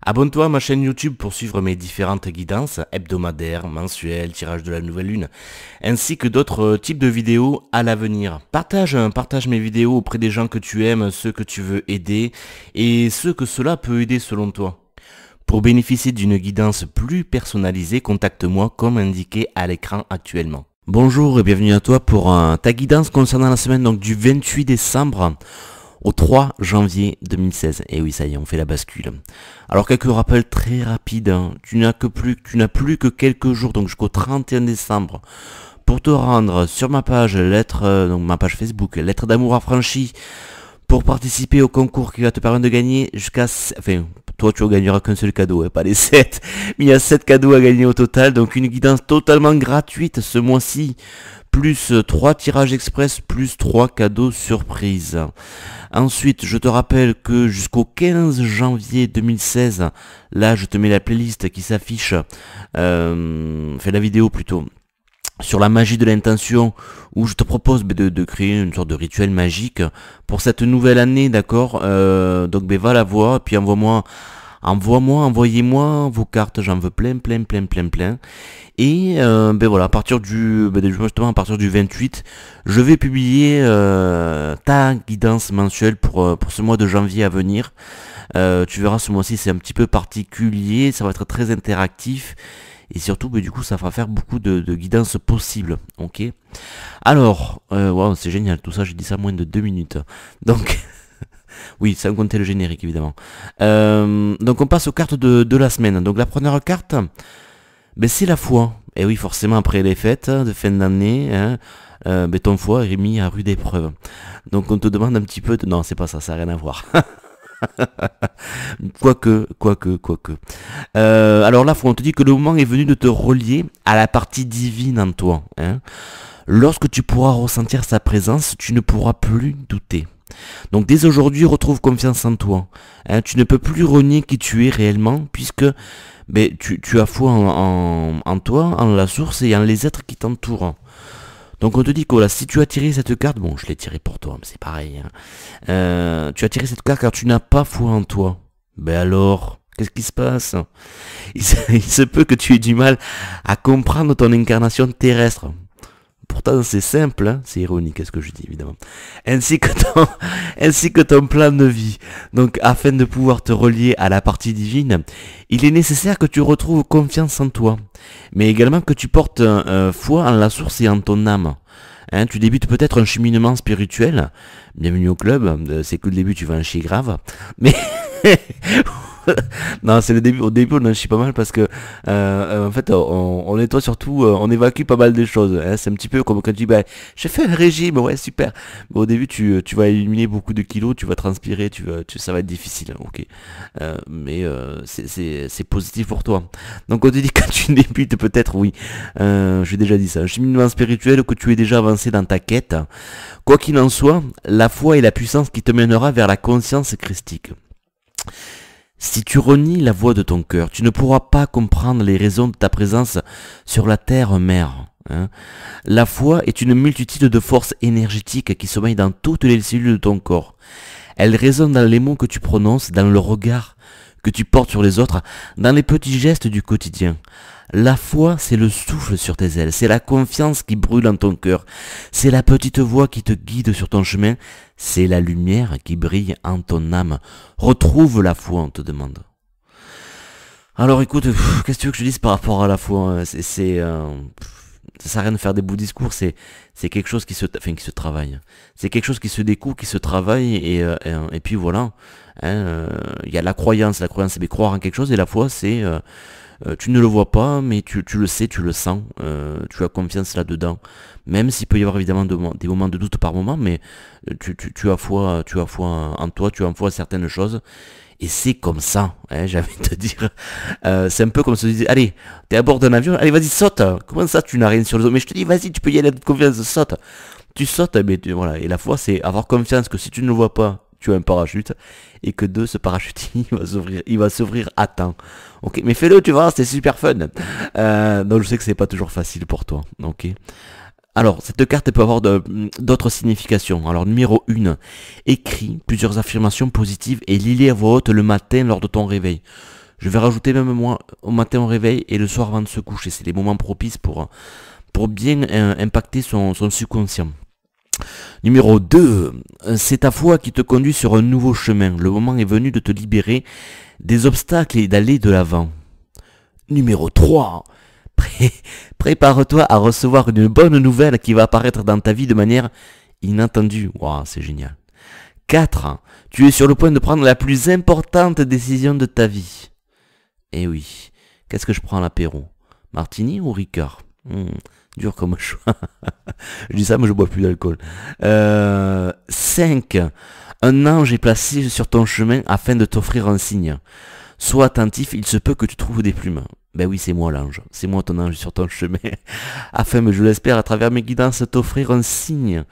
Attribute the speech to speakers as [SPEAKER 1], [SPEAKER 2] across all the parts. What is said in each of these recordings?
[SPEAKER 1] Abonne-toi à ma chaîne YouTube pour suivre mes différentes guidances hebdomadaires, mensuelles, tirage de la nouvelle lune, ainsi que d'autres types de vidéos à l'avenir. Partage mes vidéos auprès des gens que tu aimes, ceux que tu veux aider et ceux que cela peut aider selon toi. Pour bénéficier d'une guidance plus personnalisée, contacte-moi comme indiqué à l'écran actuellement. Bonjour et bienvenue à toi pour ta guidance concernant la semaine donc, du 28 décembre au 3 janvier 2016. Et oui, ça y est, on fait la bascule. Alors quelques rappels très rapides. Tu n'as plus que quelques jours, donc jusqu'au 31 décembre, pour te rendre sur ma page donc ma page Facebook, Lettres d'amour affranchies, pour participer au concours qui va te permettre de gagner toi tu ne gagneras qu'un seul cadeau, pas les 7, mais il y a 7 cadeaux à gagner au total, donc une guidance totalement gratuite ce mois-ci, plus 3 tirages express, plus 3 cadeaux surprises. Ensuite, je te rappelle que jusqu'au 15 janvier 2016, là je te mets la playlist qui s'affiche, la vidéo plutôt, sur la magie de l'intention, où je te propose de créer une sorte de rituel magique pour cette nouvelle année, d'accord. Donc va la voir, puis envoyez-moi vos cartes, j'en veux plein. Et voilà, à partir du 28, je vais publier ta guidance mensuelle pour ce mois de janvier à venir. Tu verras, ce mois-ci c'est un petit peu particulier, ça va être très interactif. Et surtout, du coup, ça va faire beaucoup de guidance possibles, ok. Alors, wow, c'est génial, tout ça, j'ai dit ça en moins de 2 minutes. Donc, oui, sans compter le générique, évidemment. Donc, on passe aux cartes de la semaine. Donc, la première carte, c'est la foi. Et oui, forcément, après les fêtes de fin d'année, ton foie est mis à rude épreuve. Donc, on te demande un petit peu de... Non, c'est pas ça, ça n'a rien à voir. Quoique. Alors là, on te dit que le moment est venu de te relier à la partie divine en toi. Lorsque tu pourras ressentir sa présence, tu ne pourras plus douter. Donc dès aujourd'hui, retrouve confiance en toi. Tu ne peux plus renier qui tu es réellement, puisque tu as foi en toi, en la source et en les êtres qui t'entourent. Donc on te dit que voilà, si tu as tiré cette carte, bon je l'ai tiré pour toi, mais c'est pareil. Tu as tiré cette carte car tu n'as pas foi en toi. Alors, qu'est-ce qui se passe? Il se peut que tu aies du mal à comprendre ton incarnation terrestre. Pourtant c'est simple, c'est ironique ce que je dis évidemment. Ainsi que ton plan de vie. Donc afin de pouvoir te relier à la partie divine, il est nécessaire que tu retrouves confiance en toi. Mais également que tu portes foi en la source et en ton âme. Tu débutes peut-être un cheminement spirituel. Bienvenue au club, c'est que le début tu vas en chier grave. Mais... non, c'est le début. Au début, on en chie pas mal parce que, en fait, on nettoie surtout, on évacue pas mal de choses. C'est un petit peu comme quand tu dis, j'ai fait un régime, ouais, super. Mais au début, tu vas éliminer beaucoup de kilos, tu vas transpirer, ça va être difficile, ok. Mais c'est positif pour toi. Donc, on te dit quand tu débutes, peut-être, oui, j'ai déjà dit ça, un cheminement spirituel, que tu es déjà avancé dans ta quête. Quoi qu'il en soit, la foi est la puissance qui te mènera vers la conscience christique. Si tu renies la voix de ton cœur, tu ne pourras pas comprendre les raisons de ta présence sur la terre-mère. La foi est une multitude de forces énergétiques qui sommeillent dans toutes les cellules de ton corps. Elle résonne dans les mots que tu prononces, dans le regard que tu portes sur les autres, dans les petits gestes du quotidien. La foi, c'est le souffle sur tes ailes, c'est la confiance qui brûle dans ton cœur, c'est la petite voix qui te guide sur ton chemin, c'est la lumière qui brille en ton âme. Retrouve la foi, on te demande. Alors écoute, qu'est-ce que tu veux que je dise par rapport à la foi? Ça sert à rien de faire des beaux discours, c'est quelque chose qui se travaille. C'est quelque chose qui se découvre, qui se travaille, et puis voilà. Il y a la croyance c'est croire en quelque chose, et la foi c'est... tu ne le vois pas, mais tu le sais, tu le sens, tu as confiance là-dedans. Même s'il peut y avoir évidemment des moments de doute par moment, mais tu as foi en toi, tu as foi à certaines choses. Et c'est comme ça, j'ai envie de te dire. C'est un peu comme si tu disais, allez, t'es à bord d'un avion, allez vas-y saute. Comment ça tu n'as rien sur les autres? Mais je te dis, vas-y, tu peux y aller avec confiance, saute. Tu sautes, mais voilà. Et la foi, c'est avoir confiance que si tu ne le vois pas, tu as un parachute, et que ce parachute, il va s'ouvrir à temps. Ok, mais fais-le, tu vois, c'est super fun. Donc je sais que c'est pas toujours facile pour toi, ok. Alors, cette carte peut avoir d'autres significations. Alors, numéro 1, écris plusieurs affirmations positives et lis-les à voix haute le matin lors de ton réveil. Je vais rajouter même moi au matin au réveil et le soir avant de se coucher. C'est les moments propices pour bien impacter son subconscient. Numéro 2, c'est ta foi qui te conduit sur un nouveau chemin. Le moment est venu de te libérer des obstacles et d'aller de l'avant. Numéro 3, prépare-toi à recevoir une bonne nouvelle qui va apparaître dans ta vie de manière inattendue. Waouh, c'est génial. 4, tu es sur le point de prendre la plus importante décision de ta vie. Eh oui, qu'est-ce que je prends à l'apéro? Martini ou Ricard? Dur comme choix. Je dis ça, mais je bois plus d'alcool. 5. Un ange est placé sur ton chemin afin de t'offrir un signe. Sois attentif, il se peut que tu trouves des plumes. Ben oui, c'est moi l'ange. C'est moi ton ange sur ton chemin. Afin, je l'espère, à travers mes guidances, t'offrir un signe.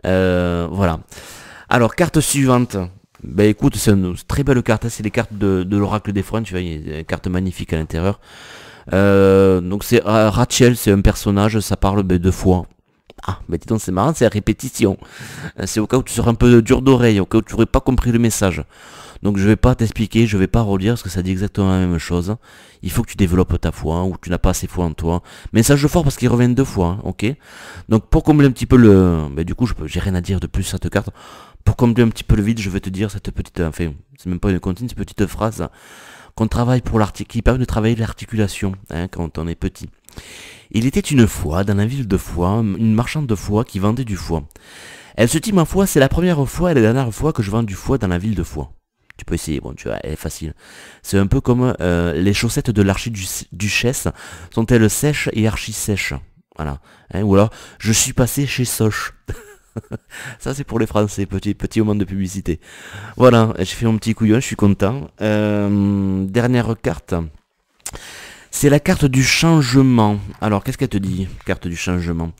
[SPEAKER 1] Voilà. Alors, carte suivante. Ben écoute, c'est une très belle carte. C'est les cartes de l'oracle des Fronts. Tu vois, il y a une carte magnifique à l'intérieur. Donc c'est Rachel, c'est un personnage, ça parle de foi. Ah, ben dis donc, c'est marrant, c'est la répétition. C'est au cas où tu seras un peu dur d'oreille, au cas où tu n'aurais pas compris le message. Donc je vais pas t'expliquer, je vais pas relire parce que ça dit exactement la même chose. Il faut que tu développes ta foi, ou tu n'as pas assez foi en toi. Message fort parce qu'il revient 2 fois, hein, ok. Donc pour combler un petit peu le... Ben, du coup, j'ai rien à dire de plus à cette carte. Pour combler un petit peu le vide, je vais te dire cette petite... Enfin, c'est même pas une comptine, cette petite phrase qu'on travaille pour qui permet de travailler l'articulation, hein, quand on est petit. Il était une fois, dans la ville de Foix, une marchande de foie qui vendait du foie. Elle se dit, ma foi, c'est la première fois et la dernière fois que je vends du foie dans la ville de Foix. Tu peux essayer, bon, tu vois, elle est facile. C'est un peu comme les chaussettes de l'archiduchesse, sont-elles sèches et archi-sèches? Voilà. Hein, ou alors, je suis passé chez Soch. Ça c'est pour les Français, petit moment de publicité. Voilà, j'ai fait mon petit couillon, je suis content. Dernière carte. C'est la carte du changement. Alors, qu'est-ce qu'elle te dit, carte du changement?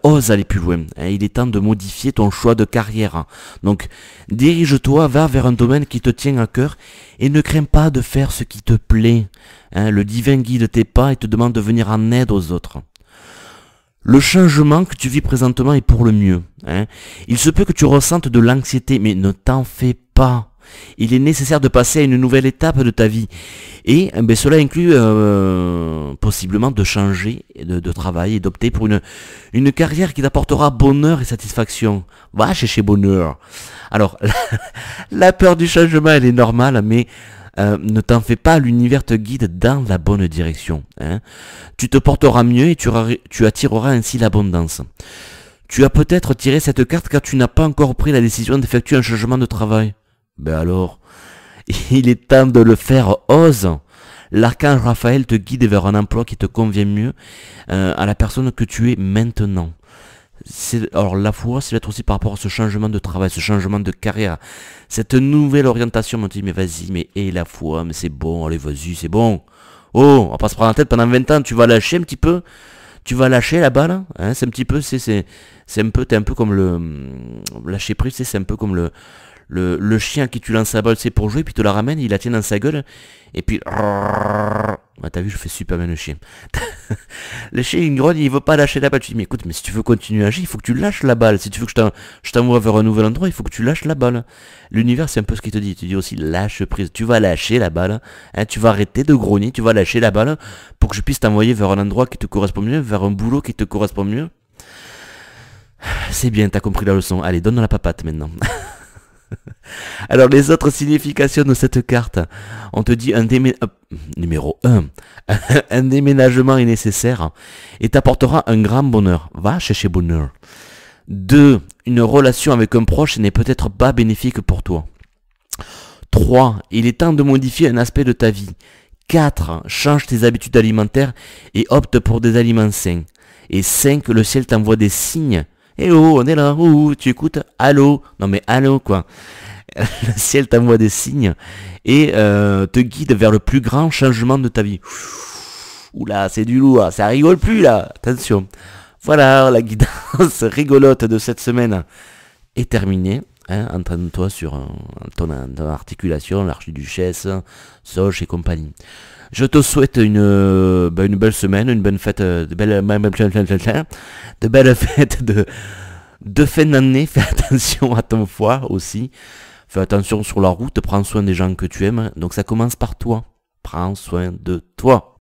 [SPEAKER 1] Ose aller plus loin. Hein, il est temps de modifier ton choix de carrière. Donc, dirige-toi vers un domaine qui te tient à cœur et ne crains pas de faire ce qui te plaît. Hein, le divin guide tes pas et te demande de venir en aide aux autres. Le changement que tu vis présentement est pour le mieux. Hein. Il se peut que tu ressentes de l'anxiété, mais ne t'en fais pas. Il est nécessaire de passer à une nouvelle étape de ta vie. Et cela inclut possiblement de changer de travail et d'opter pour une carrière qui t'apportera bonheur et satisfaction. Va chercher bonheur. Alors, la peur du changement, elle est normale, mais... ne t'en fais pas, l'univers te guide dans la bonne direction. Hein. Tu te porteras mieux et tu attireras ainsi l'abondance. Tu as peut-être tiré cette carte car tu n'as pas encore pris la décision d'effectuer un changement de travail. Ben alors, il est temps de le faire, ose. L'archange Raphaël te guide vers un emploi qui te convient mieux à la personne que tu es maintenant. Alors la foi, c'est d'être aussi par rapport à ce changement de travail, ce changement de carrière, cette nouvelle orientation. On te dit, mais vas-y, mais la foi, mais c'est bon, allez, vas-y, c'est bon. Oh, on va pas se prendre la tête pendant 20 ans, tu vas lâcher un petit peu, tu vas lâcher la balle, hein, c'est un petit peu, c'est un peu, t'es un peu comme lâcher prise, c'est un peu comme le chien à qui tu lances la balle, c'est pour jouer, puis tu la ramènes, il la tient dans sa gueule, et puis... Ah, t'as vu, je fais super bien le chien. Le chien, il grogne, il veut pas lâcher la balle. Tu dis, mais écoute, mais si tu veux continuer à agir, il faut que tu lâches la balle. Si tu veux que je t'envoie vers un nouvel endroit, il faut que tu lâches la balle. L'univers, c'est un peu ce qu'il te dit. Il te dit aussi, lâche prise. Tu vas lâcher la balle. Hein, tu vas arrêter de grogner, tu vas lâcher la balle pour que je puisse t'envoyer vers un endroit qui te correspond mieux, vers un boulot qui te correspond mieux. C'est bien, t'as compris la leçon. Allez, donne la papate maintenant. Alors les autres significations de cette carte, on te dit numéro 1, un déménagement est nécessaire et t'apportera un grand bonheur, va chercher bonheur. 2, une relation avec un proche n'est peut-être pas bénéfique pour toi. 3, il est temps de modifier un aspect de ta vie. 4, change tes habitudes alimentaires et opte pour des aliments sains. Et 5, le ciel t'envoie des signes. Eh oh, on est là, oh, tu écoutes, allô, non mais allô quoi. Le ciel t'envoie des signes et te guide vers le plus grand changement de ta vie. Oula, c'est du lourd, ça rigole plus là, attention. Voilà, la guidance rigolote de cette semaine est terminée. Hein, entraîne-toi sur ton articulation, l'archiduchesse, Soch et compagnie. Je te souhaite une belle semaine, une bonne fête, de belles fêtes de fin d'année. Fais attention à ton foie aussi. Fais attention sur la route, prends soin des gens que tu aimes. Donc ça commence par toi. Prends soin de toi.